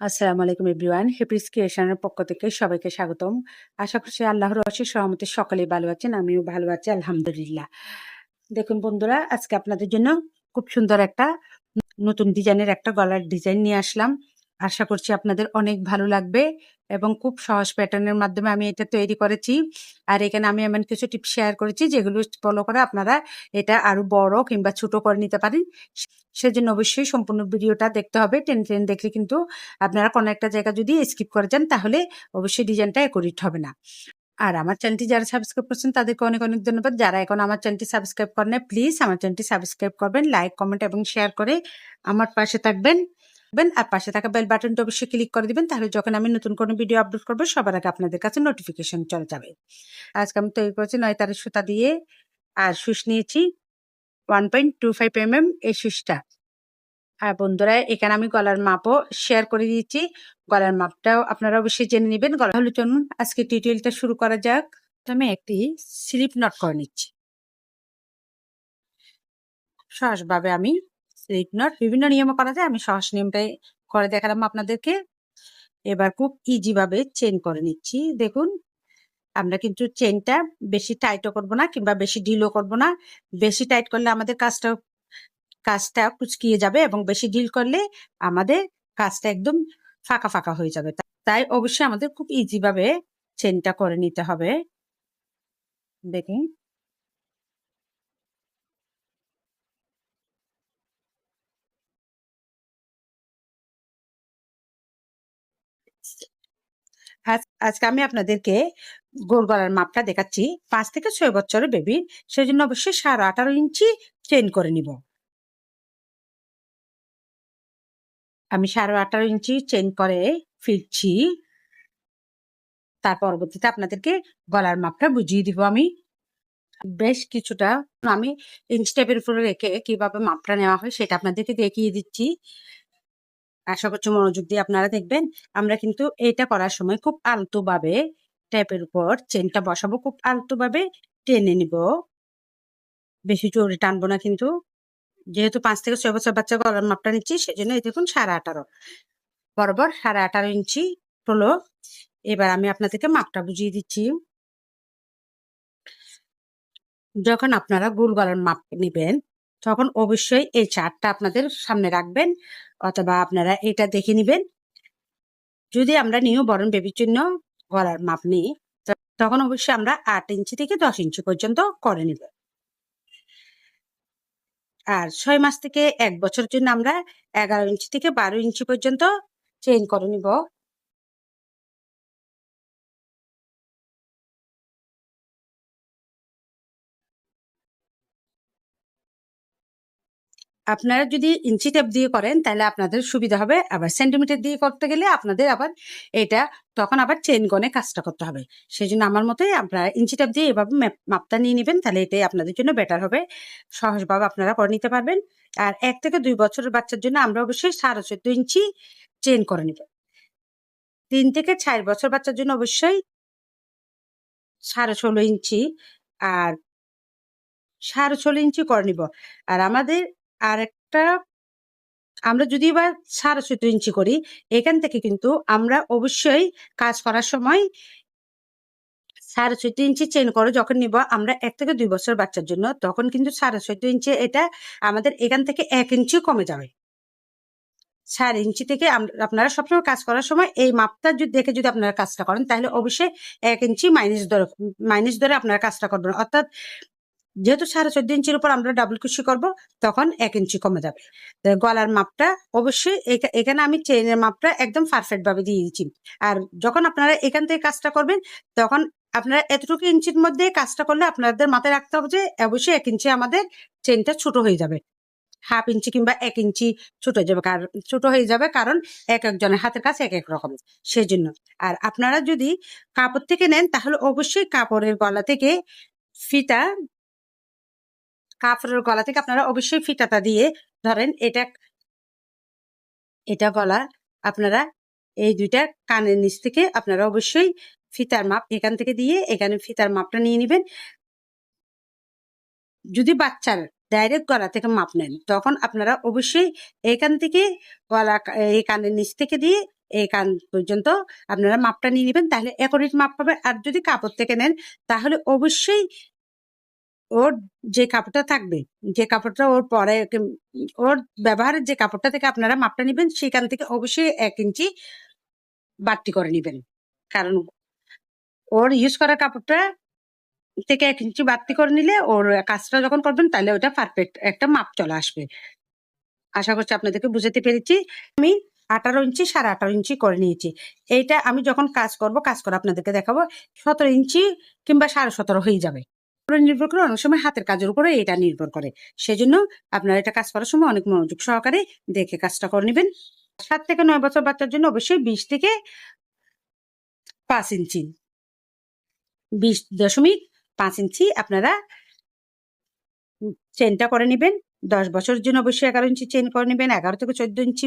আসসালামু আলাইকুম everyone. Happy's ক্রিয়েশনের পক্ষ থেকে সবাইকে স্বাগতম। আশা করছি আল্লাহর অশেষ রহমতে সকলেই ভালো আছেন, আমিও ভালো আছি আলহামদুলিল্লাহ। দেখুন বন্ধুরা, আজকে আপনাদের জন্য খুব সুন্দর একটা নতুন ডিজাইনের একটা গলার ডিজাইন নিয়ে আসলাম। আশা করছি আপনাদের অনেক ভালো লাগবে এবং খুব সহজ প্যাটার্নের মাধ্যমে আমি এটা তৈরি করেছি। আর এখানে আমি এমন কিছু টিপস শেয়ার করেছি যেগুলো ফলো করে আপনারা এটা আরো বড় কিংবা ছোট করে নিতে পারেন। সেজন্য অবশ্যই সম্পূর্ণ ভিডিওটা দেখতে হবে। টেনে টেনে দেখলে কিন্তু আপনারা কোনো একটা জায়গা যদি স্কিপ করে যান তাহলে অবশ্যই ডিজাইনটা অ্যাকুরেট হবে না। আর আমার চ্যানেলটি যারা সাবস্ক্রাইব করছেন তাদেরকে অনেক অনেক ধন্যবাদ। যারা এখন আমার চ্যানেলটি সাবস্ক্রাইব করেন না, প্লিজ আমার চ্যানেলটি সাবস্ক্রাইব করবেন, লাইক কমেন্ট এবং শেয়ার করে আমার পাশে থাকবেন। আর পাশে থাকা বেল বাটনটা অবশ্যই ক্লিক করে দিবেন, তাহলে যখন আমি নতুন কোনো ভিডিও আপলোড করবো সবার আগে আপনাদের কাছে নোটিফিকেশন চলে যাবে। আজকে আমি তৈরি করেছি 9 তারের সুতা দিয়ে, আর সুচ নিয়েছি 1.25 mm এই সুচটা। আর বন্ধুরা, এখানে আমি গলার মাপও শেয়ার করে দিয়েছি, গলার মাপটাও আপনারা অবশ্যই জেনে নেবেন। গলা হলে চলুন আজকে টিউটোরিয়ালটা শুরু করা যাক। আমি একটি স্লিপ নট করে নিচ্ছি। সহজভাবে আমি স্লিপ নট বিভিন্ন নিয়মে করা যায়, আমি সহজ নিয়মটাই করে দেখালাম আপনাদেরকে। এবার খুব ইজি ভাবে চেন করে নিচ্ছি। দেখুন, আমরা কিন্তু চেনটা বেশি টাইটও করব না কিংবা বেশি ঢিলও করব না। বেশি টাইট করলে আমাদের কাজটা কুচকিয়ে যাবে এবং বেশি ঢিল করলে আমাদের কাজটা একদম ফাঁকা ফাঁকা হয়ে যাবে। তাই অবশ্যই আমাদের খুব ইজি ভাবে চেনটা করে নিতে হবে। দেখুন, আজকে আমি আপনাদেরকে গোল গলার মাপটা দেখাচ্ছি 5 থেকে 6 বছরের বেবির। সেজন্য অবশ্যই 18.5 ইঞ্চি চেন করে নিব। আমি 18.5 ইঞ্চি চেন করে ফিরছি। তার পরবর্তীতে আপনাদেরকে গলার মাপটা বুঝিয়ে দিব। আমি বেশ কিছুটা আমি ইঞ্চ টেপের উপরে রেখে কিভাবে মাপটা নেওয়া হয় সেটা আপনাদেরকে দেখিয়ে দিচ্ছি। আশা করছি মনোযোগ দিয়ে আপনারা দেখবেন। আমরা কিন্তু এটা করার সময় খুব আলতো ভাবে টেপের উপর চেনটা বসাবো, খুব আলতো ভাবে টেনে নিব, বেশি জোরে টানবো না কিন্তু। যেহেতু 5 থেকে 6 বছর বাচ্চা গলার মাপটা নিচ্ছি, সেজন্য এই দেখুন 18.5 বরাবর 18.5 ইঞ্চি হলো। এবার আমি আপনাদেরকে মাপটা বুঝিয়ে দিচ্ছি। যখন আপনারা গোল গলার মাপ নেবেন তখন অবশ্যই এই চার্টটা আপনাদের সামনে রাখবেন, অথবা আপনারা এটা দেখে নিবেন। যদি আমরা নিউ বরণ বেবির জন্য গলার মাপ নিই তখন অবশ্যই আমরা 8 ইঞ্চি থেকে 10 ইঞ্চি পর্যন্ত করে নিব। আর 6 মাস থেকে 1 বছরের জন্য আমরা 11 ইঞ্চি থেকে 12 ইঞ্চি পর্যন্ত চেইন করে নিব। আপনারা যদি ইঞ্চি টেপ দিয়ে করেন তাহলে আপনাদের সুবিধা হবে, আবার সেন্টিমিটার দিয়ে করতে গেলে আপনাদের আবার এটা তখন আবার চেন গনে কাজটা করতে হবে। সেই জন্য আমার মতে আপনারা ইঞ্চি টেপ দিয়ে এভাবে মাপটা নিয়ে নেবেন, তাহলে এটাই আপনাদের জন্য বেটার হবে। সহজভাবে আপনারা করে নিতে পারবেন। আর 1 থেকে 2 বছরের বাচ্চার জন্য আমরা অবশ্যই 14.5 ইঞ্চি চেন করে নিব। 3 থেকে 4 বছর বাচ্চার জন্য অবশ্যই 16.5 ইঞ্চি আর 16.5 ইঞ্চি করে নিব। আর আমাদের আরেকটা, আমরা যদি বা 14.5 ইঞ্চি করি, এখান থেকে কিন্তু আমরা অবশ্যই কাজ করার সময় 14.5 ইঞ্চি চেন করে যখন নিব আমরা 1 থেকে 2 বছর বাচ্চার জন্য, তখন কিন্তু 14.5 ইঞ্চি এটা আমাদের এখান থেকে 1 ইঞ্চি কমে যাবে। 4 ইঞ্চি থেকে আপনারা সবসময় কাজ করার সময় এই মাপটা যদি দেখে যদি আপনারা কাজটা করেন তাহলে অবশ্যই 1 ইঞ্চি মাইনাস ধরে আপনারা কাজটা করবেন। অর্থাৎ যেহেতু 14.5 ইঞ্চির উপর আমরা ডাবল কুশি করব, তখন 1 ইঞ্চি কমে যাবে। গলার মাপটা অবশ্যই এখানে আমি চেনের মাপটা একদম পারফেক্ট ভাবে দিয়ে দিচ্ছি। আর যখন আপনারা এখান থেকে কাজটা করবেন তখন আপনারা এতটুকু ইঞ্চির মধ্যে কাজটা করলে আপনাদের মাথায় রাখতে হবে যে অবশ্যই 1 ইঞ্চি আমাদের চেনটা ছোট হয়ে যাবে। 1/2 ইঞ্চি কিংবা 1 ইঞ্চি ছোট হয়ে যাবে, কারণ এক একজনের হাতের কাছে এক এক রকম, সেজন্য। আর আপনারা যদি কাপড় থেকে নেন তাহলে অবশ্যই ফিতা কাপড়ের গলা থেকে আপনারা অবশ্যই ফিতাটা দিয়ে ধরেন। এটা গলা, আপনারা এই দুইটা কানের নিচ থেকে আপনারা অবশ্যই ফিতার মাপ এখান থেকে দিয়ে এখানে ফিতার মাপটা নিয়ে নেবেন। যদি বাচ্চার ডাইরেক্ট গলা থেকে মাপ নেন তখন আপনারা অবশ্যই এখান থেকে গলা এই কানের নিচ থেকে দিয়ে এই কান পর্যন্ত আপনারা মাপটা নিয়ে নেবেন, তাহলে অ্যাকুরেট মাপ পাবে। আর যদি কাপড় থেকে নেন তাহলে অবশ্যই ওর যে কাপড়টা থাকবে, যে কাপড়টা ওর পরে ওর ব্যবহারের যে কাপড়টা থেকে আপনারা মাপটা নেবেন, সেখান থেকে অবশ্যই 1 ইঞ্চি বাড়তি করে নেবেন। কারণ ওর ইউজ করা কাপড়টা থেকে 1 ইঞ্চি বাড়তি করে নিলে ওর কাজটা যখন করবেন তাহলে ওটা পারফেক্ট একটা মাপ চলে আসবে। আশা করছি আপনাদেরকে বুঝাতে পেরেছি। আমি 18 ইঞ্চি 18.5 ইঞ্চি করে নিয়েছি। এইটা আমি যখন কাজ করে আপনাদেরকে দেখাবো 17 ইঞ্চি কিংবা 17.5 হয়ে যাবে। নির্ভর করে, অনেক সময় হাতের কাজের উপরে এটা নির্ভর করে। সেজন্য আপনারা এটা কাজ করার সময় অনেক মনোযোগ সহকারে দেখে কাজটা করে নেবেন। 7 থেকে 9 বছর বাচ্চার জন্য অবশ্যই 20 থেকে 5 ইঞ্চি, 20.5 ইঞ্চি আপনারা চেনটা করে নেবেন। 10 বছরের জন্য অবশ্যই 11 ইঞ্চি চেন করে নেবেন। 11 থেকে 14 ইঞ্চি,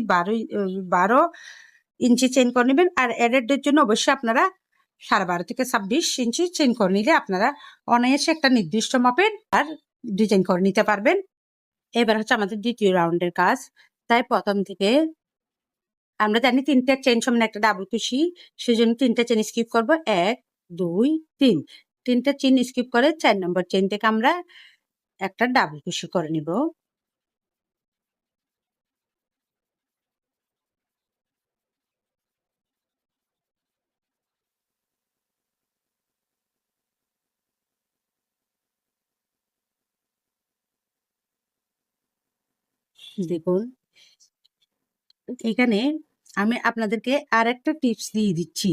12 ইঞ্চি চেন করে নেবেন। আর অ্যাডাল্টদের জন্য অবশ্যই আপনারা 12.5 থেকে 26 ইঞ্চি চেন করে নিলে আপনারা অনায়াসে একটা নির্দিষ্ট মাপের আর ডিজাইন করে নিতে পারবেন। এবার হচ্ছে আমাদের দ্বিতীয় রাউন্ডের কাজ। তাই প্রথম থেকে আমরা জানি 3টা চেন সমান একটা ডাবল কুশি, সেজন্য 3টা চেন স্কিপ করব। 1 2 3, 3টা চেন স্কিপ করে 4 নম্বর চেন থেকে আমরা একটা ডাবল কুশি করে নিব। দেখুন এখানে আমি আপনাদেরকে আর একটা টিপস দিয়ে দিচ্ছি।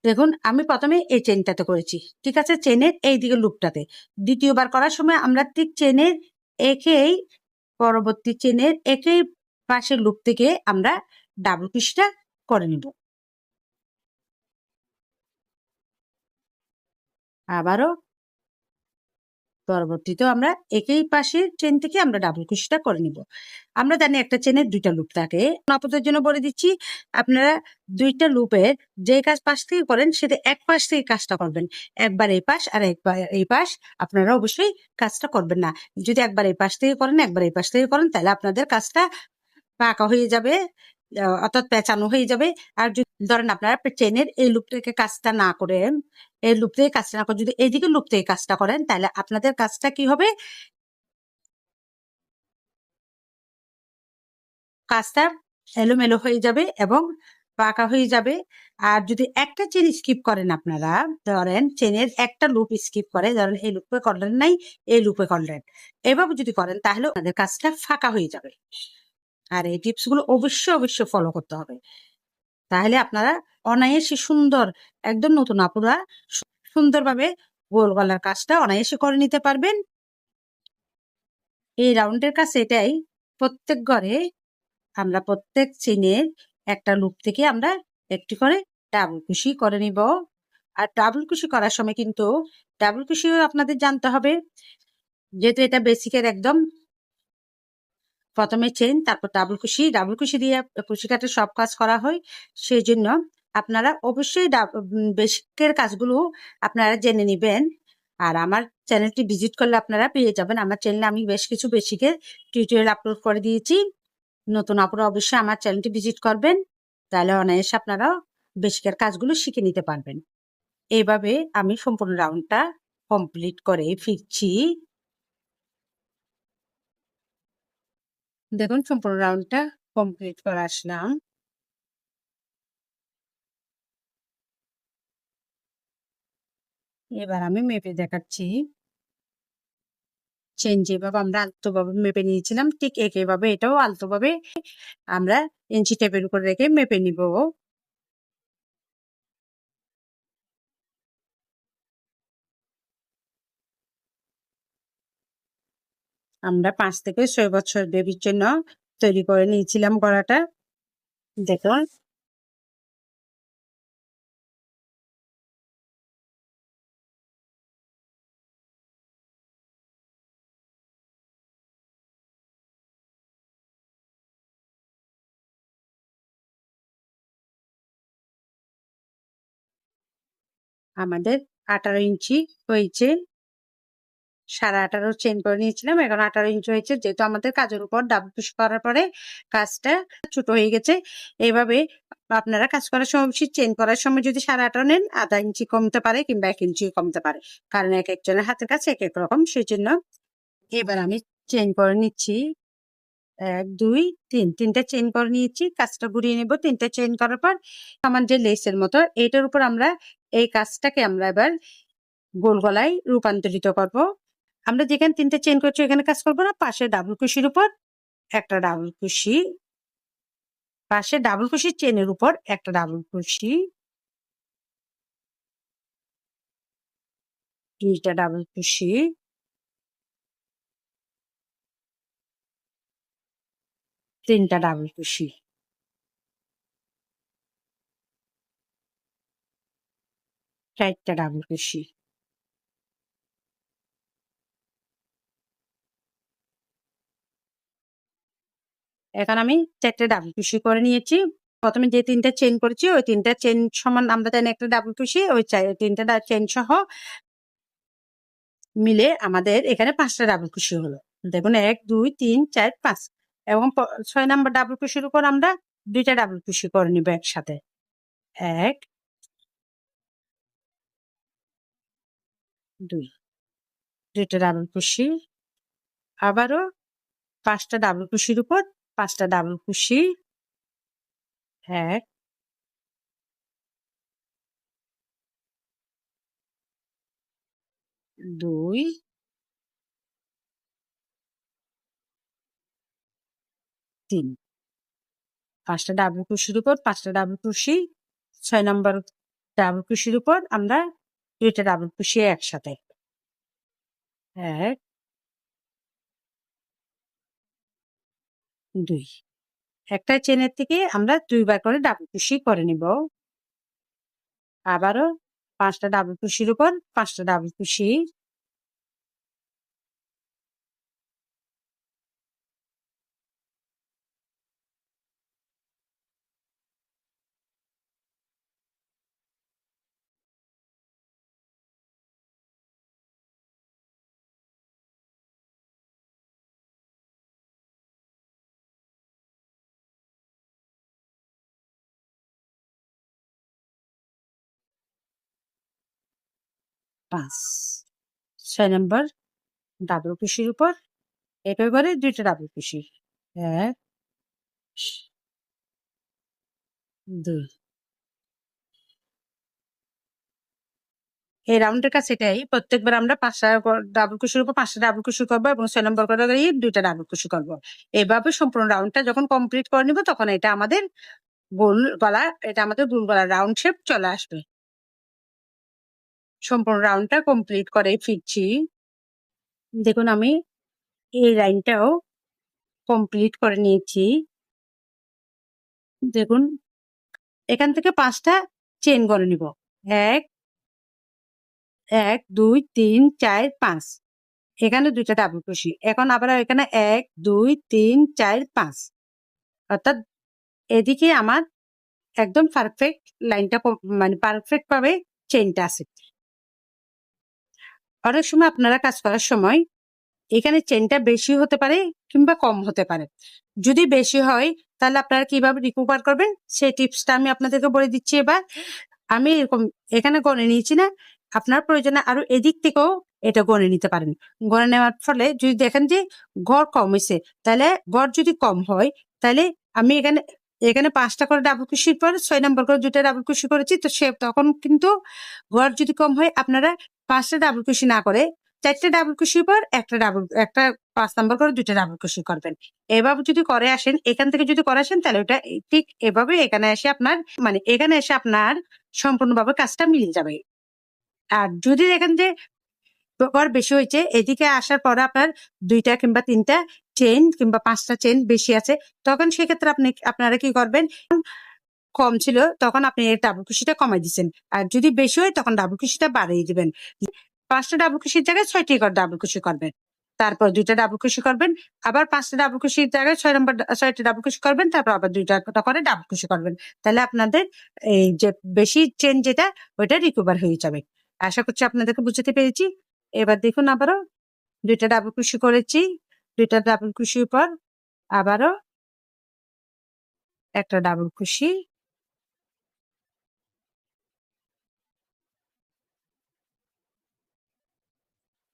দেখুন আমি প্রথমে এই চেনটাতে করেছি, ঠিক আছে, চেনের এই দিকে লুপটাতে। দ্বিতীয়বার করার সময় আমরা ঠিক চেনের একই পরবর্তী চেনের একই পাশের লুপ থেকে আমরা ডাবল কুশিটা করে নিব। আবারও পরবর্তীতেও আমরা একই পাশের চেন থেকে আমরা ডাবল কুশিটা করে নিব। আমরা জানি একটা চেনের 2টা লুপ থাকে। আপনাদের জন্য বলে দিচ্ছি, আপনারা 2টা লুপের যে কাজ পাশ থেকে করেন সেটা এক পাশ থেকে কাজটা করবেন। একবার এই পাশ আর একবার এই পাশ আপনারা অবশ্যই কাজটা করবেন না। যদি একবার এই পাশ থেকে করেন, একবার এই পাশ থেকে করেন, তাহলে আপনাদের কাজটা পাকা হয়ে যাবে, অর্থাৎ পেঁচানো হয়ে যাবে। আর যদি ধরেন আপনারা চেনের এই লুপ থেকে কাজটা না করেন, এই লুপ থেকে কাজটা না করে যদি এইদিকে লুপ থেকে কাজটা করেন, তাহলে আপনাদের কাজটা কি হবে, কাজটা এলোমেলো হয়ে যাবে এবং পাকা হয়ে যাবে। আর যদি একটা চেন স্কিপ করেন, আপনারা ধরেন চেনের একটা লুপ স্কিপ করে, ধরেন এই লুপে করলেন নাই, এই লুপে করলেন, এভাবে যদি করেন তাহলে আপনাদের কাজটা ফাঁকা হয়ে যাবে। আর এই টিপস গুলো অবশ্যই অবশ্যই ফলো করতে হবে, তাহলে আপনারা অনায়াসে সুন্দর, একদম নতুন আপুরা সুন্দরভাবে গোল গলার কাজটা অনায়াসে করে নিতে পারবেন। এই রাউন্ডের কাজ এটাই, প্রত্যেক ঘরে আমরা প্রত্যেক চেনের একটা লুপ থেকে আমরা একটি করে ডাবল কুশি করে নিব। আর ডাবল কুশি করার সময় কিন্তু ডাবল কুশিও আপনাদের জানতে হবে, যেহেতু এটা বেসিকের একদম প্রথমে চেন, তারপর ডাবল কুশি, ডাবল কুশি দিয়ে কুশি কাটে সব কাজ করা হয়। সেই জন্য আপনারা অবশ্যই বেসিকের কাজগুলো আপনারা জেনে নেবেন। আর আমার চ্যানেলটি ভিজিট করলে আপনারা পেয়ে যাবেন। আমার চ্যানেলে আমি বেশ কিছু বেসিকের টিউটোরিয়াল আপলোড করে দিয়েছি। নতুন আপুরা অবশ্যই আমার চ্যানেলটি ভিজিট করবেন, তাহলে অনায়াসে আপনারা বেসিকের কাজগুলো শিখে নিতে পারবেন। এইভাবে আমি সম্পূর্ণ রাউন্ডটা কমপ্লিট করে ফিরছি। দেখুন সম্পূর্ণ রাউন্ডটা কমপ্লিট করে আসলাম। এবার আমি মেপে দেখাচ্ছি। চেন যেভাবে আমরা আলতোভাবে মেপে নিয়েছিলাম, ঠিক একইভাবে এটাও আলতোভাবে আমরা ইঞ্চি টেপের উপর রেখে মেপে নিব। আমরা 5 থেকে 6 বছর বেবির জন্য তৈরি করে নিয়েছিলাম গলাটা। দেখুন আমাদের 18 ইঞ্চি হয়েছে। 18.5 চেইন করে নিয়েছিলাম, এখন 18 ইঞ্চি হয়েছে। যেহেতু আমাদের কাজের উপর ডাবল কুশি করার পরে কাজটা ছোট হয়ে গেছে, এইভাবে আপনারা কাজ করার সময় চেইন করার সময় যদি 18.5 নেন, আধা ইঞ্চি কমতে পারে কিংবা 1 ইঞ্চি কমতে পারে, কারণ এক একজনের হাতের কাছে এক এক রকম। সেই জন্য এবার আমি চেইন করে নিচ্ছি। 1 2 3 তিনটা চেইন করে নিয়েছি। কাজটা ঘুরিয়ে নেব। তিনটা চেইন করার পর আমার যে লেসের মতো এটার উপর আমরা এই কাজটাকে আমরা এবার গোল গলায় রূপান্তরিত করব। আমরা যেখানে তিনটা চেইন করছি এখানে কাজ করব না, পাশে ডাবল কুশির উপর একটা ডাবল কুশি, পাশে ডাবল কুশির চেইনের উপর একটা ডাবল কুশি, দুইটা ডাবল কুশি, তিনটা ডাবল কুশি, চারটা ডাবল কুশি, এখন আমি 4টে ডাবল কুশি করে নিয়েছি। প্রথমে যে 3টা চেইন করেছি ওই 3টা চেইন সমান আমরা জানি একটা ডাবল কুশি, ওই 3টা চেইন সহ মিলে আমাদের এখানে 5টা ডাবল কুশি হলো। দেখুন 1 2 3 4 5 এবং 6 নাম্বার ডাবল কুশির উপর আমরা 2টা ডাবল কুশি করে নিব একসাথে। 1 2 2টা ডাবল কুশি, আবারও 5টা ডাবল কুশির উপর 5টা ডাবল কুশি, 1 2 3, 5টা ডাবল কুশির উপর 5টা ডাবল কুশি, 6 নাম্বার ডাবল কুশির উপর আমরা 2টা ডাবল কুশি একসাথে। 1 2, একটা চেনের থেকে আমরা 2 বার করে ডাবল কুশি করে নিব। আবারও 5টা ডাবল কুশির উপর 5টা ডাবল কুশি, 5 6 নাম্বার ডাবল কুশির উপর একেবারে 2টা ডাবল কুশি। 1 2, এই রাউন্ডের কাছে এটাই। প্রত্যেকবার আমরা 5টা ডাবল কুশির উপর 5টা ডাবল কুশি করবো এবং 6 নম্বর করে 2টা ডাবল কুশি করবো। এভাবে সম্পূর্ণ রাউন্ডটা যখন কমপ্লিট করে নিব তখন এটা আমাদের গোল গলা, এটা আমাদের গোল গলা রাউন্ড শেপ চলে আসবে। সম্পূর্ণ রাউন্ডটা কমপ্লিট করে ফিরছি। দেখুন আমি এই লাইনটাও কমপ্লিট করে নিয়েছি। দেখুন এখান থেকে 5টা চেইন করে নিব। 1 1 2 3 4 5, এখানে 2টা ডাবল কুশি। এখন আবার এখানে 1 2 3 4 5, অর্থাৎ এদিকে আমার একদম পারফেক্ট লাইনটা মানে পারফেক্ট ভাবে চেইনটা আছে। অনেক সময় আপনারা কাজ করার সময় এখানে চেইনটা বেশি হতে পারে কিংবা কম হতে পারে। যদি বেশি হয় তাহলে আপনারা কিভাবে রিকভার করবেন সেই টিপসটা আমি আপনাদেরকে বলে দিচ্ছি। এবার আমি এরকম এখানে গণে নিয়েছি না, আপনার প্রয়োজনে আরো এদিক থেকেও এটা গণে নিতে পারেন। গণে নেওয়ার ফলে যদি দেখেন যে গড় কম হয়েছে, তাহলে গড় যদি কম হয় তাহলে আমি এখানে এখানে 5টা করে ডাবল কুশির পর 6 নম্বর করে 2টা ডাবল কুশি করেছি, তো সে তখন কিন্তু গড় যদি কম হয় আপনারা 5টা ডাবল কুশি না করে 4টে ডাবল কুশির পর একটা 5 নম্বর করে 2টা ডাবল কুশি করবেন। এভাবে যদি করে আসেন, এখান থেকে যদি করে আসেন তাহলে ওটা ঠিক এভাবে এখানে এসে আপনার মানে এখানে এসে আপনার সম্পূর্ণভাবে কাজটা মিলে যাবে। আর যদি দেখেন যে গড় বেশি হয়েছে, এদিকে আসার পর আপনার 2টা কিংবা 3টা চেইন কিংবা 5টা চেইন বেশি আছে, তখন সেক্ষেত্রে আপনারা কি করবেন, কম ছিল তখন আপনি এই ডাবল কুশিটা কমাই দিচ্ছেন। আর যদি বেশি হয় তখন ডাবল কুশিটা বাড়িয়ে দিবেন। 5টা ডাবল কুশির জায়গায় 6টি ডাবল কুশি করবেন। তারপর 2টা ডাবল কুশি করবেন। আবার 5টা ডাবল কুশির জায়গায় 6টি ডাবল কুশি করবেন। তারপর আবার 2টা করে ডাবল কুশি করবেন। তাহলে আপনাদের এই যে বেশি চেন যেটা ওইটা রিকভার হয়ে যাবে। আশা করছি আপনাদেরকে বুঝাতে পেরেছি। এবার দেখুন আবারও দুইটা ডাবল কুশি করেছি, দুইটা ডাবল কুশির পর আবারও একটা ডাবল কুশি,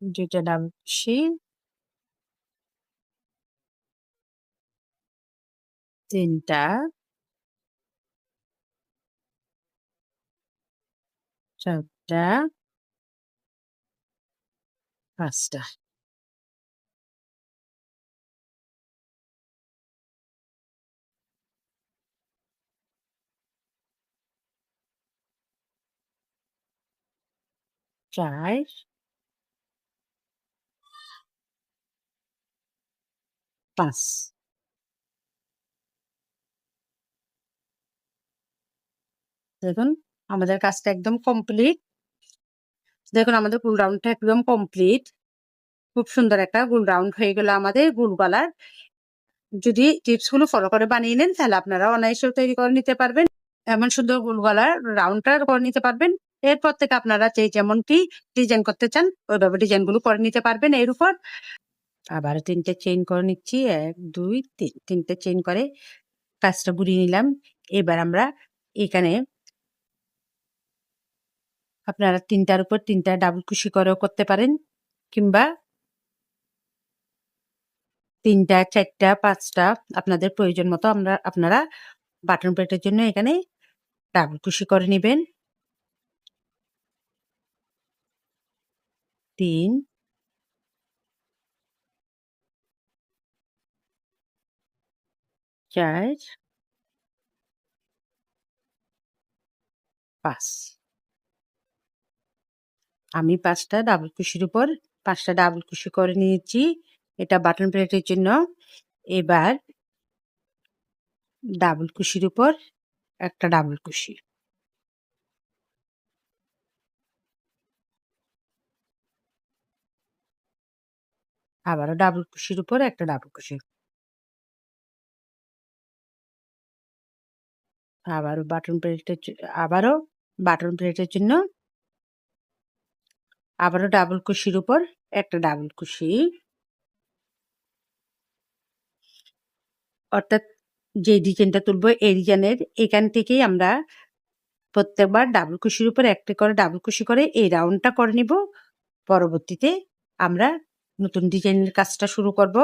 দুইটা ডাবল কুশি, তিনটা, চারটা, পাঁচটা। চার, পাঁচ। দেখুন আমাদের কাজটা একদম কমপ্লিট। দেখুন আমাদের গোল রাউন্ডটা একদম কমপ্লিট। খুব সুন্দর একটা গোল রাউন্ড হয়ে গেল আমাদের গোল গলার। যদি টিপস গুলো ফলো করে বানিয়ে নেন তাহলে আপনারা অনায়াসেও তৈরি করে নিতে পারবেন। এমন সুন্দর গোল গলার রাউন্ডটা করে নিতে পারবেন। এরপর থেকে আপনারা যে যেমনটি ডিজাইন করতে চান ওইভাবে ডিজাইন গুলো করে নিতে পারবেন। এর উপর আবার 3টে চেইন করে নিচ্ছি, 1 2 3, 3টে চেইন করে কাজটা ঘুরিয়ে নিলাম। এবার আমরা এখানে আপনারা 3টার উপর 3টা ডাবল কুশি করেও করতে পারেন, কিংবা 3টা 4টা 5টা আপনাদের প্রয়োজন মতো আপনারা বাটন প্লেটের জন্য এখানে ডাবল কুশি করে নেবেন। 3 4 5। আমি 5টা ডাবল কুশির উপর 5টা ডাবল কুশি করে নিয়েছি। এটা বাটন প্লেটের জন্য। এবার ডাবল কুশির উপর একটা ডাবল কুশি, আবারও ডাবল কুশির উপর একটা ডাবল কুশি, আবারও বাটন প্লেটের জন্য আবারও ডাবল কুশির উপর একটা ডাবল কুশি, অর্থাৎ যে ডিজাইনটা তুলবো এই ডিজাইনের এখান থেকেই আমরা প্রত্যেকবার ডাবল কুশির উপর একটা করে ডাবল কুশি করে এই রাউন্ডটা করে নিব। পরবর্তীতে আমরা নতুন ডিজাইনের কাজটা শুরু করব।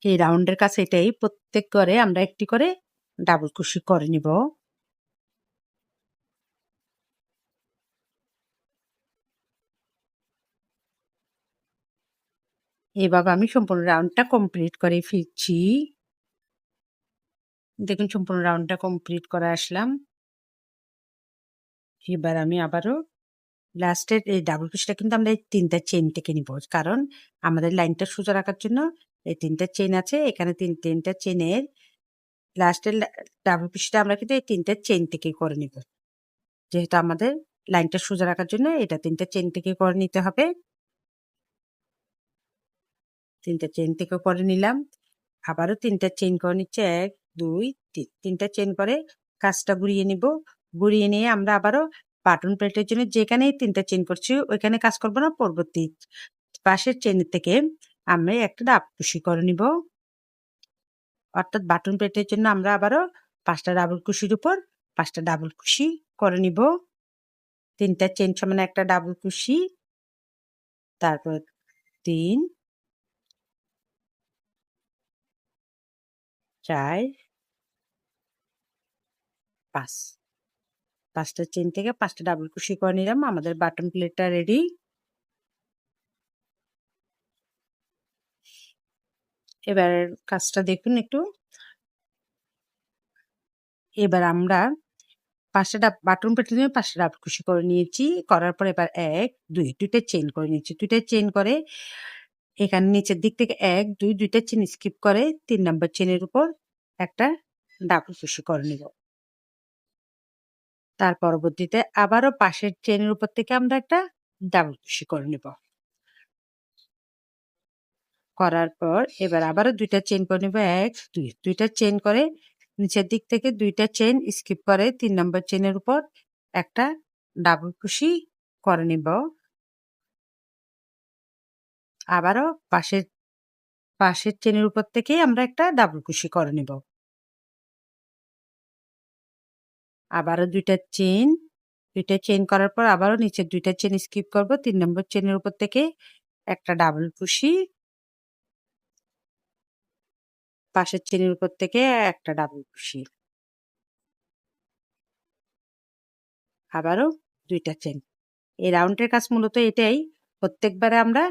এই রাউন্ডের কাছে এটাই, প্রত্যেক করে আমরা একটি করে ডাবল কুশি করে নিব। এভাবে আমি সম্পূর্ণ রাউন্ডটা কমপ্লিট করে ফিরছি। দেখুন সম্পূর্ণ রাউন্ডটা কমপ্লিট করে আসলাম। এবার আমি আবারও লাস্টের এই ডাবল কুশিটা কিন্তু আমরা এই 3টা চেইন থেকে নিব, কারণ আমাদের লাইনটা সোজা রাখার জন্য এই 3টা চেইন আছে। এখানে 3টা চেইনের লাস্টের ডাবল কুশিটা আমরা কিন্তু এই 3টা চেইন থেকে করে নিব, যেহেতু আমাদের লাইনটা সোজা রাখার জন্য এটা 3টা চেইন থেকে করে নিতে হবে। 3টা চেইন থেকে করে নিলাম, আবারও 3টা চেইন করে নিচ্ছে, 1 2 3, 3টা চেইন করে কাজটা ঘুরিয়ে নিব। ঘুরিয়ে নিয়ে আমরা আবারও বাটন প্লেটের জন্য যেখানে 3টা চেইন করছি ওইখানে কাজ করব না, পরবর্তী পাশের চেইন থেকে আমরা একটা ডাবল কুশি করে নিব। অর্থাৎ বাটন প্লেটের জন্য আমরা আবারও 5টা ডাবল কুশির উপর 5টা ডাবল কুশি করে নিব। 3টা চেইন সমান একটা ডাবল কুশি, তারপর 3 4 5, 5টা চেইন থেকে 5টা ডাবল কুশি করে নিলাম। আমাদের বাটন প্লেটটা রেডি। এবার কাজটা দেখুন একটু। এবার আমরা 5টা বাটন প্লেটের জন্য 5টা ডাবল কুশি করে নিয়েছি। করার পর এবার 1 2 দুইটা চেইন করে নিয়েছি। দুইটা চেইন করে এখানে নিচের দিক থেকে 1 2 দুইটা চেইন স্কিপ করে 3 নাম্বার চেইনের উপর একটা ডাবল কুশি করে নিব। তার পরবর্তীতে আবারও পাশের চেইনের উপর থেকে আমরা একটা ডাবল কুশি করে নিব। করার পর এবার আবারও দুইটা চেইন করে নিব, 1 2 দুইটা চেইন করে নিচের দিক থেকে দুইটা চেইন স্কিপ করে 3 নাম্বার চেইনের উপর একটা ডাবল কুশি করে নিব। আবারও পাশের পাশের চেনের উপর থেকে আমরা একটা ডাবল কুশি করে নিব। আবারও ২টা চেইন, ২টা চেইন করার পর আবারও নিচের ২টা চেইন স্কিপ করব। ৩ নম্বর চেইনের উপর থেকে একটা ডাবল কুশি, পাশের চেইনের উপর থেকে একটা ডাবল কুশি, আবারও ২টা চেইন। এই রাউন্ডের কাজ মূলত এটাই। প্রত্যেকবারে আমরা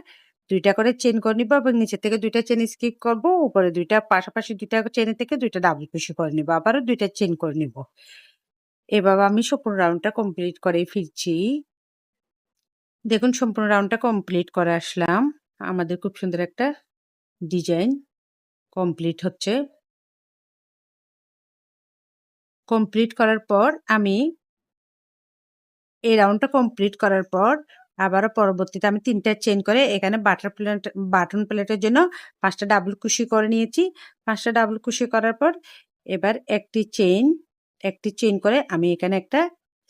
২টা করে চেইন করে নিব এবং নিচে থেকে ২টা চেইন স্কিপ করব। উপরে ২টা পাশাপাশি ২টা চেইনের থেকে ২টা ডাবল কুশি করে নিব। আবারও ২টা চেইন করে নিব। এভাবে আমি সম্পূর্ণ রাউন্ডটা কমপ্লিট করেই ফিরছি। দেখুন সম্পূর্ণ রাউন্ডটা কমপ্লিট করে আসলাম। আমাদের খুব সুন্দর একটা ডিজাইন কমপ্লিট হচ্ছে। কমপ্লিট করার পর আমি এই রাউন্ডটা কমপ্লিট করার পর আবারও পরবর্তীতে আমি ৩টা চেইন করে এখানে বাটন প্লেটের জন্য ৫টা ডাবল কুশি করে নিয়েছি। ৫টা ডাবল কুশি করার পর এবার একটি চেইন করে আমি এখানে একটা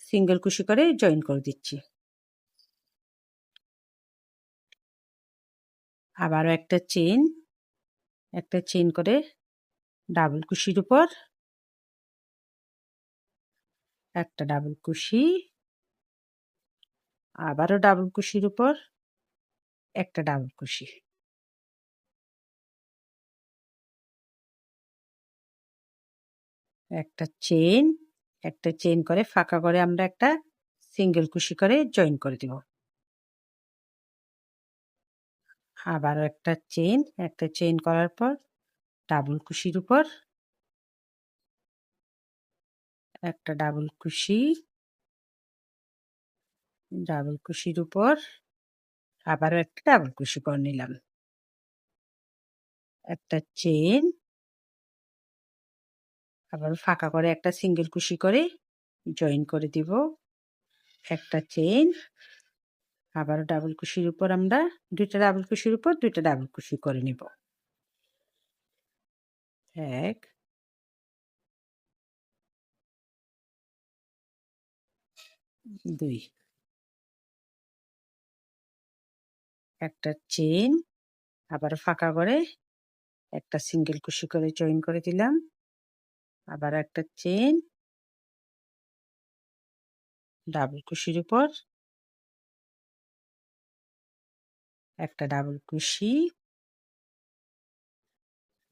সিঙ্গেল কুশি করে জয়েন করে দিচ্ছি। আবারও একটা চেইন করে ডাবল কুশির উপর একটা ডাবল কুশি, আবারও ডাবল কুশির উপর একটা ডাবল কুশি, একটা চেইন করে ফাঁকা করে আমরা একটা সিঙ্গেল কুশি করে জয়েন করে দিব। আবারও একটা চেইন করার পর ডাবল কুশির উপর একটা ডাবল কুশির উপর আবারও একটা ডাবল কুশি করে নিলাম। একটা চেইন, আবার ফাঁকা করে একটা সিঙ্গেল কুশি করে জয়েন করে দিব। একটা চেইন, আবারও ডাবল কুশির উপর আমরা ২টা ডাবল কুশির উপর ২টা ডাবল কুশি করে নিব। ১ ২ একটা চেইন, আবারও ফাঁকা করে একটা সিঙ্গেল কুশি করে জয়েন করে দিলাম। আবার একটা চেইন, ডাবল কুশির উপর একটা ডাবল কুশি,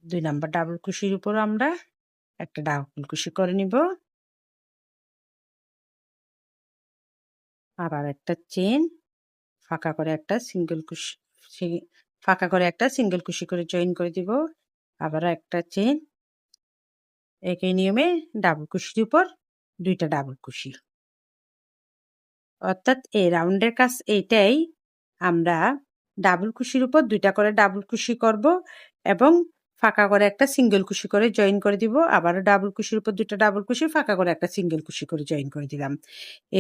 ২ নাম্বার ডাবল কুশির উপর আমরা একটা ডাবল কুশি করে নিব। আবার একটা চেইন, ফাঁকা করে একটা সিঙ্গেল কুশি করে জয়েন করে দিব। আবারও একটা চেইন, একই নিয়মে ডাবল কুশির উপর ২টা ডাবল কুশি। অর্থাৎ এই রাউন্ডের কাজ এইটাই, আমরা ডাবল কুশির উপর ২টা করে ডাবল কুশি করব এবং ফাঁকা করে একটা সিঙ্গেল কুশি করে জয়েন করে দিব। আবারও ডাবল কুশির উপর ২টা ডাবল কুশি, ফাঁকা করে একটা সিঙ্গেল কুশি করে জয়েন করে দিলাম।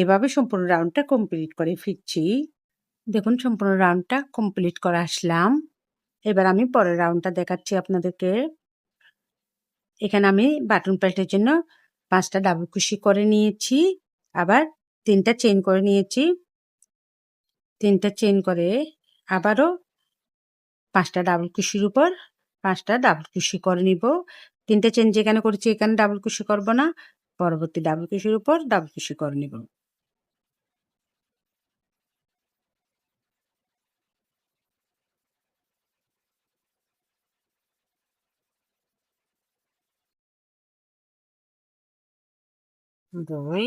এভাবে সম্পূর্ণ রাউন্ডটা কমপ্লিট করে ফিরছি। দেখুন সম্পূর্ণ রাউন্ডটা কমপ্লিট করে আসলাম। এবার আমি পরের রাউন্ডটা দেখাচ্ছি আপনাদেরকে। এখানে আমি বাটন প্লেটের জন্য ৫টা ডাবল কুশি করে নিয়েছি, আবার ৩টা চেইন করে নিয়েছি। ৩টা চেইন করে আবারও ৫টা ডাবল কুশির উপর ৫টা ডাবল কুশি করে নিব। ৩টা চেইন যেখানে করেছি এখানে ডাবল কুশি করব না, পরবর্তী ডাবল কুশির উপর ডাবল কুশি করে নিব। দুই,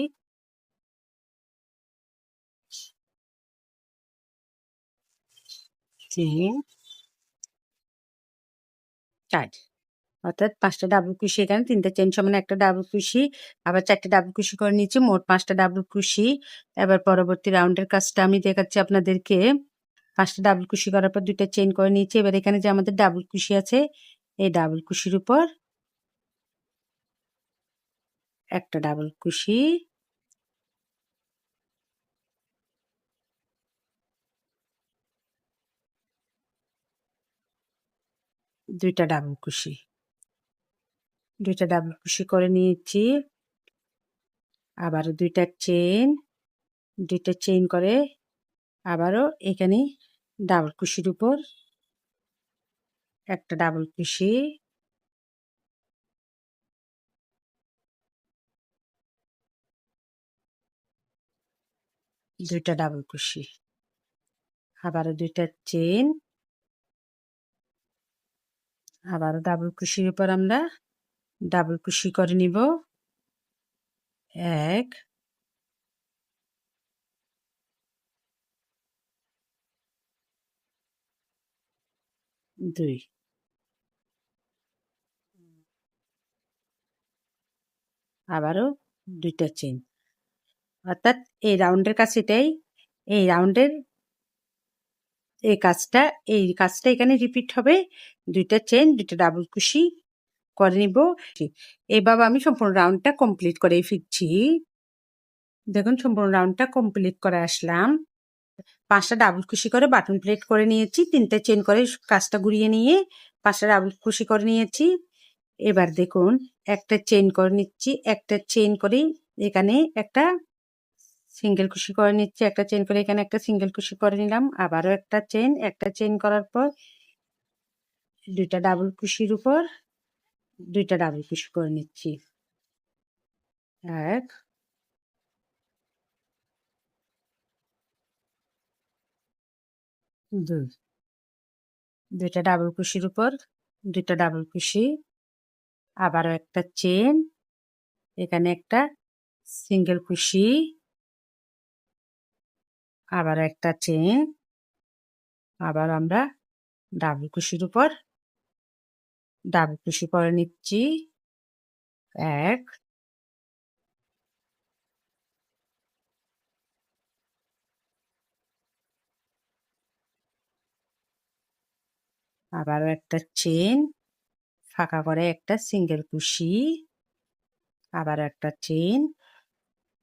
তিন, ৪। অর্থাৎ ৫টা ডাবল কুশি, এখানে ৩টা চেইন সমান একটা ডাবল কুশি, আবার ৪টে ডাবল কুশি করে নিয়েছি, মোট ৫টা ডাবল কুশি। এবার পরবর্তী রাউন্ডের কাজটা আমি দেখাচ্ছি আপনাদেরকে। ৫টা ডাবল কুশি করার পর ২টা চেইন করে নিয়েছি। এবার এখানে যে আমাদের ডাবল কুশি আছে, এই ডাবল কুশির উপর একটা ডাবল কুশি, দুইটা ডাবল কুশি, ২টা ডাবল কুশি করে নিয়েছি। আবারও ২টা চেইন, দুইটা চেইন করে আবারও এখানে ডাবল কুশির উপর একটা ডাবল কুশি, দুইটা ডাবল কুশি, আবারও দুইটা চেইন, আবারও ডাবল কুশির উপর আমরা ডাবল কুশি করে নিব, এক, দুই, আবারও দুইটা চেইন। অর্থাৎ এই রাউন্ডের কাজ এটাই, এই রাউন্ডের এই কাজটা এখানে রিপিট হবে, দুইটা চেইন, দুইটা ডাবল কুশি করে নিব। এইভাবে আমি সম্পূর্ণ রাউন্ডটা কমপ্লিট করে ফিরছি। দেখুন সম্পূর্ণ রাউন্ডটা কমপ্লিট করে আসলাম। 5টা ডাবল কুশি করে বাটন প্লেট করে নিয়েছি, 3টে চেইন করে কাজটা ঘুরিয়ে নিয়ে 5টা ডাবল কুশি করে নিয়েছি। এবার দেখুন একটা চেইন করে নিচ্ছি, একটা চেইন করে এখানে একটা সিঙ্গেল কুশি করে নিচ্ছি, একটা চেইন করে এখানে একটা সিঙ্গেল কুশি করে নিলাম, আবারও একটা চেইন করার পর দুইটা ডাবল কুশির উপর দুইটা ডাবল কুশি করে নিচ্ছি, এক, দুই, দুইটা ডাবল কুশির উপর দুইটা ডাবল কুশি, আবারও একটা চেইন, এখানে একটা সিঙ্গেল কুশি, আবারও একটা চেইন, আবার আমরা ডাবল কুশির উপর ডাবল কুশি করে নিচ্ছি, এক, আবারও একটা চেইন, ফাঁকা করে একটা সিঙ্গেল কুশি, আবার একটা চেইন,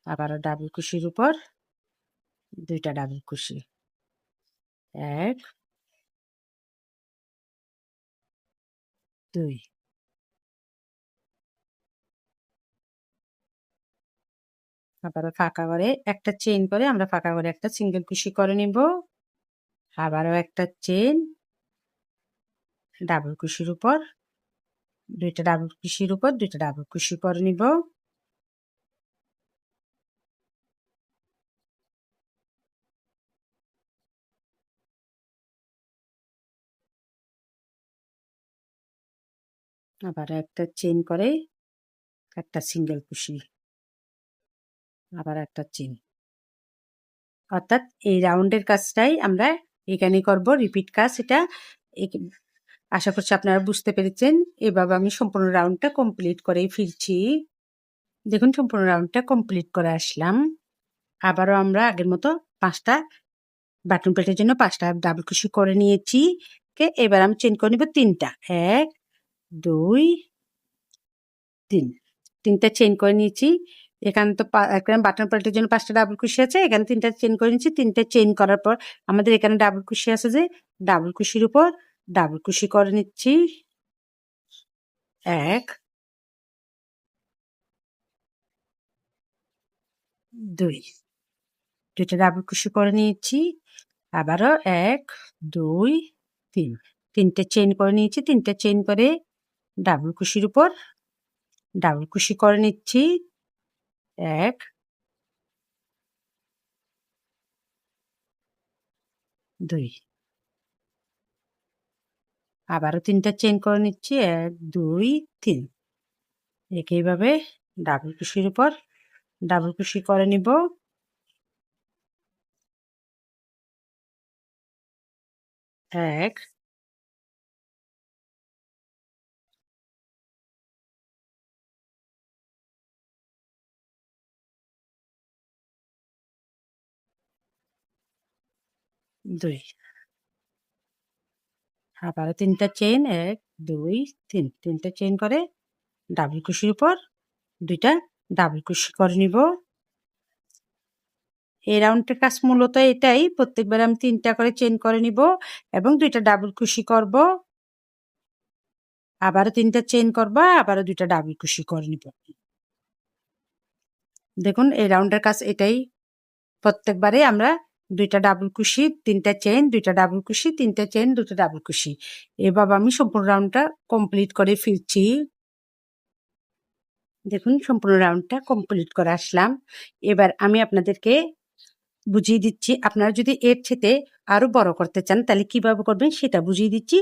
আবারও ডাবল কুশির উপর দুইটা ডাবল কুশি, এক, দুই, আবারও ফাঁকা করে একটা চেইন করে আমরা ফাঁকা করে একটা সিঙ্গেল কুশি করে নিব, আবারও একটা চেইন, ডাবল কুশির উপর দুইটা ডাবল কুশির উপর দুইটা ডাবল কুশি করে নিব, আবার একটা চেইন করে একটা সিঙ্গেল কুশি, আবার একটা চেইন। অর্থাৎ এই রাউন্ডের কাজটাই আমরা এখানে করব, রিপিট কাজ এটা। আশা করছি আপনারা বুঝতে পেরেছেন। এভাবে আমি সম্পূর্ণ রাউন্ডটা কমপ্লিট করেই ফিরছি। দেখুন সম্পূর্ণ রাউন্ডটা কমপ্লিট করে আসলাম। আবারও আমরা আগের মতো 5টা বাটন প্লেটের জন্য 5টা ডাবল কুশি করে নিয়েছি। এবার আমি চেইন করে নিব 3টা, 1, 2, 3, 3টা চেইন করে নিয়েছি। এখানে তো এখানে বাটন প্লেটের জন্য 5টা ডাবল কুশি আছে, এখানে 3টা চেইন করে নিচ্ছি। 3টে চেইন করার পর আমাদের এখানে ডাবল কুশি আছে, যে ডাবল কুশির উপর ডাবল কুশি করে নিচ্ছি, 1, 2, দুইটা ডাবল কুশি করে নিয়েছি। আবারও 1, 2, 3, 3টে চেইন করে নিয়েছি। 3টে চেইন করে ডাবল কুশির উপর ডাবল কুশি করে নিচ্ছি, 1, 2, আবারও 3টা চেইন করে নিচ্ছি, 1, 2, 3। একইভাবে ডাবল কুশির উপর ডাবল কুশি করে নিব, 1, 2, আবারও 3টা চেইন, 1, 2, 3, 3টে চেইন করে ডাবল কুশির উপর 2টা ডাবল কুশি করে নিব। এই রাউন্ডের কাজ মূলত এটাই, প্রত্যেকবার আমি 3টা করে চেইন করে নিব এবং 2টা ডাবল কুশি করব, আবারও 3টা চেইন করব, আবারও 2টা ডাবল কুশি করে নিব। দেখুন এই রাউন্ডের কাজ এটাই, প্রত্যেকবারে আমরা 2টা ডাবল কুশি, 3টা চেইন, 2টা ডাবল কুশি, 3টা চেইন, 2টা ডাবল কুশি। এভাবে আমি সম্পূর্ণ রাউন্ডটা কমপ্লিট করে ফিরছি। দেখুন সম্পূর্ণ রাউন্ডটা কমপ্লিট করে আসলাম। এবার আমি আপনাদেরকে বুঝিয়ে দিচ্ছি, আপনারা যদি এর চেয়ে আরো বড় করতে চান তাহলে কিভাবে করবেন সেটা বুঝিয়ে দিচ্ছি।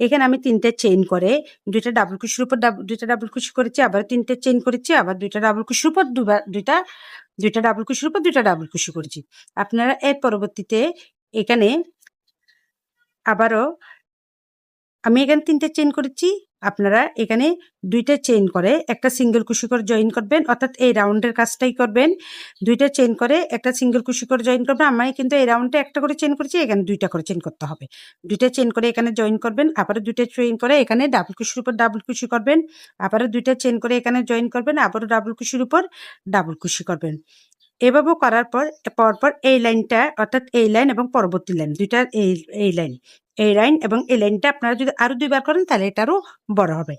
এখানে আমি 3টা চেইন করে 2টা ডাবল কুশির উপর 2টা ডাবল কুশি করেছি, আবার 3টা চেইন করেছি, আবার 2টা ডাবল কুশির উপর 2টা ডাবল কুশির উপর 2টা ডাবল কুশি করেছি। আপনারা এর পরবর্তীতে এখানে আবারও আমি এখানে 3টা চেইন করেছি, আপনারা এখানে 2টা চেইন করে একটা সিঙ্গেল কুশি করে জয়েন করবেন, অর্থাৎ এই রাউন্ডের কাজটাই করবেন। 2টা চেইন করে একটা সিঙ্গেল কুশি করে জয়েন করবেন। আমি কিন্তু এই রাউন্ডে একটা করে চেইন করেছি, এখানে 2টা করে চেইন করতে হবে। 2টা চেইন করে এখানে জয়েন করবেন, আবারও 2টা চেইন করে এখানে ডাবল কুশির উপর ডাবল কুশি করবেন, আবারও 2টা চেইন করে এখানে জয়েন করবেন, আবারও ডাবল কুশির উপর ডাবল কুশি করবেন। এভাবে করার পর এই লাইনটা, অর্থাৎ এই লাইন এবং পরবর্তী লাইন 2টা এই লাইন, এই লাইন এবং এই লাইনটা আপনারা যদি আরো 2বার করেন তাহলে এটা আরো বড় হবে।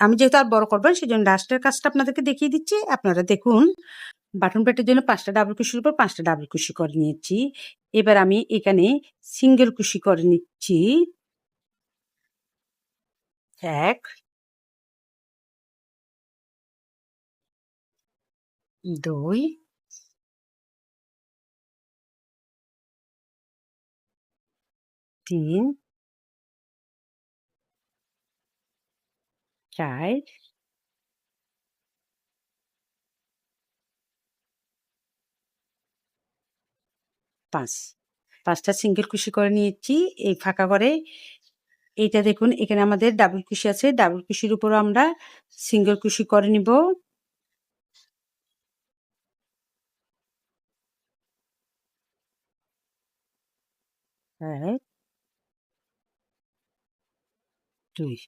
আমি যেহেতু আর বড় করবেন সেজন্য লাস্টের কাজটা আপনাদেরকে দেখিয়ে দিচ্ছি। আপনারা দেখুন, বাটন প্যাটের জন্য 5টা ডাবল কুশির উপর 5টা ডাবল কুশি করে নিয়েছি। এবার আমি এখানে সিঙ্গেল কুশি করে নিচ্ছি। 1 2 3 4 5। 5টা সিঙ্গেল কুশি করে নিয়েছি এই ফাঁকা করে। এইটা দেখুন এখানে আমাদের ডাবল কুশি আছে, ডাবল কুশির উপর আমরা সিঙ্গেল কুশি করে নিব। 1 2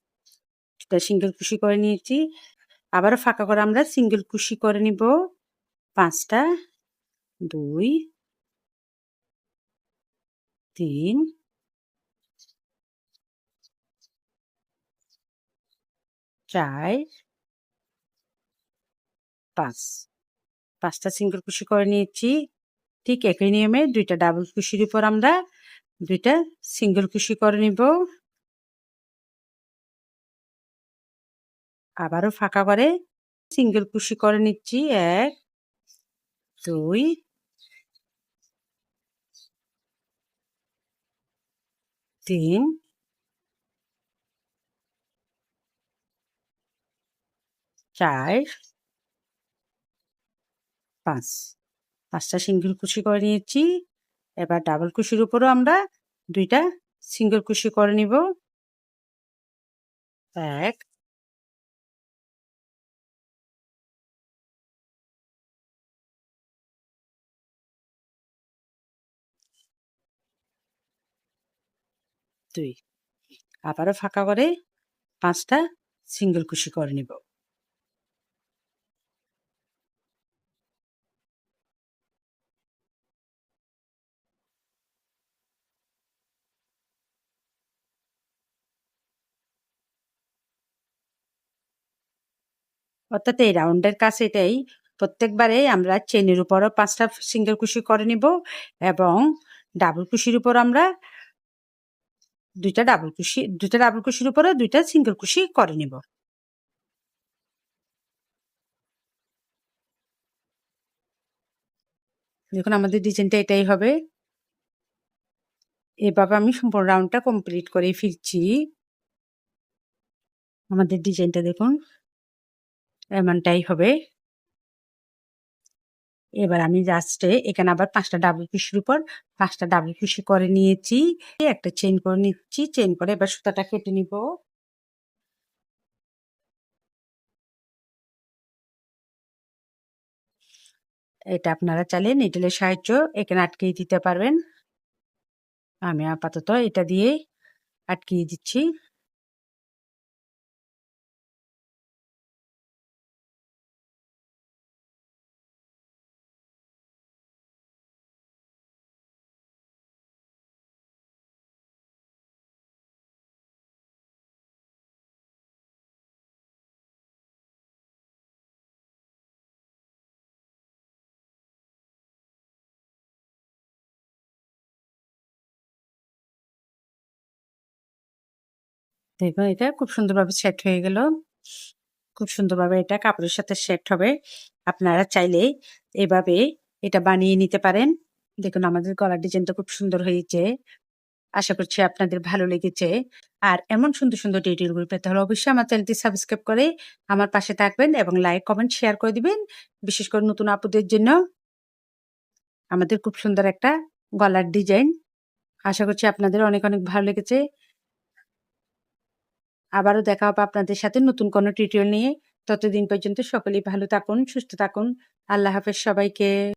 এটা সিঙ্গেল কুশি করে নিয়েছি। আবারও ফাঁকা করে আমরা সিঙ্গেল কুশি করে নিব 5টা। 2 3 4 5। 5টা সিঙ্গেল কুশি করে নিয়েছি। ঠিক একই নিয়মে 2টা ডাবল কুশির উপর আমরা 2টা সিঙ্গেল কুশি করে নিব। আবারও ফাঁকা করে সিঙ্গেল কুশি করে নিচ্ছি। 1 2 3 4 5। 5টা সিঙ্গেল কুশি করে নিয়েছি। এবার ডাবল কুশির উপরও আমরা 2টা সিঙ্গেল কুশি করে নিব। 1 2। আবারও ফাঁকা করে 5টা সিঙ্গেল কুশি করে নিব। অর্থাৎ এই রাউন্ডের কাজ এটাই। প্রত্যেকবারে আমরা চেনের উপরও 5টা সিঙ্গেল কুশি করে নিব এবং ডাবল কুশির উপর আমরা 2টা ডাবল কুশির উপরে 2টা সিঙ্গেল কুশি করে নিব। দেখুন আমাদের ডিজাইনটা এটাই হবে। এভাবে আমি সম্পূর্ণ রাউন্ডটা কমপ্লিট করে ফিরছি। আমাদের ডিজাইনটা দেখুন এমনটাই হবে। এবার আমি লাস্টে এখানে আবার 5টা ডাবল কুশির উপর 5টা ডাবল কুশি করে নিয়েছি। একটা চেইন করে নিচ্ছি, চেইন করে এবার সুতাটা কেটে নিব। এটা আপনারা চাইলে নিডলের সাহায্য এখানে আটকিয়ে দিতে পারবেন। আমি আপাতত এটা দিয়ে আটকিয়ে দিচ্ছি। দেখুন এটা খুব সুন্দরভাবে সেট হয়ে গেল। খুব সুন্দরভাবে এটা কাপড়ের সাথে সেট হবে। আপনারা চাইলে এভাবে এটা বানিয়ে নিতে পারেন। দেখুন আমাদের গলার ডিজাইনটা খুব সুন্দর হয়েছে। আশা করছি আপনাদের ভালো লেগেছে। আর এমন সুন্দর, সুন্দর টিউটোরিয়ালগুলো পেতে হলে অবশ্যই আমার চ্যানেলটি সাবস্ক্রাইব করে আমার পাশে থাকবেন এবং লাইক, কমেন্ট, শেয়ার করে দিবেন। বিশেষ করে নতুন আপুদের জন্য আমাদের খুব সুন্দর একটা গলার ডিজাইন। আশা করছি আপনাদের অনেক, অনেক ভালো লেগেছে। আবারও দেখা হবে আপনাদের সাথে নতুন কোনো টিউটোরিয়াল নিয়ে। ততদিন পর্যন্ত সকলেই ভালো থাকুন, সুস্থ থাকুন। আল্লাহ হাফেজ সবাইকে।